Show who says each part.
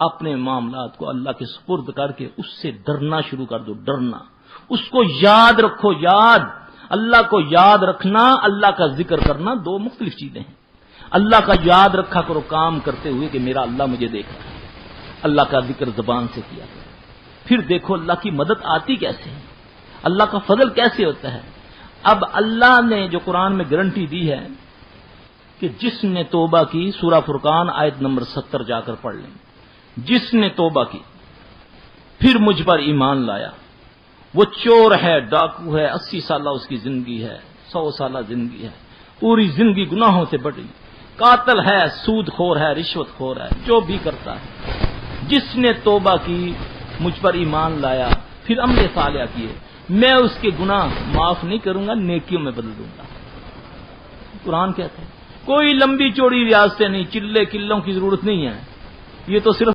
Speaker 1: اپنے معاملات کو اللہ کے سپرد کر کے اس سے ڈرنا شروع کر دو. ڈرنا، اس کو یاد رکھو. یاد، اللہ کو یاد رکھنا، اللہ کا ذکر کرنا دو مختلف چیزیں ہیں. اللہ کا یاد رکھا کرو کام کرتے ہوئے کہ میرا اللہ مجھے دیکھ رہا ہے. اللہ کا ذکر زبان سے کیا کرو. پھر دیکھو اللہ کی مدد آتی کیسے ہے، اللہ کا فضل کیسے ہوتا ہے. اب اللہ نے جو قرآن میں گارنٹی دی ہے کہ جس نے توبہ کی، سورہ فرقان آیت نمبر 70 جا کر پڑھ لیں، جس نے توبہ کی پھر مجھ پر ایمان لایا، وہ چور ہے، ڈاکو ہے، 80 سالہ اس کی زندگی ہے، 100 سالہ زندگی ہے، پوری زندگی گناہوں سے بڑی، قاتل ہے، سود خور ہے، رشوت خور ہے، جو بھی کرتا ہے، جس نے توبہ کی، مجھ پر ایمان لایا، پھر عمل صالح کیے، میں اس کے گناہ معاف نہیں کروں گا، نیکیوں میں بدل دوں گا. قرآن کہتا ہے کوئی لمبی چوڑی ریاستیں نہیں، چلے قلوں کی ضرورت نہیں ہے. یہ تو صرف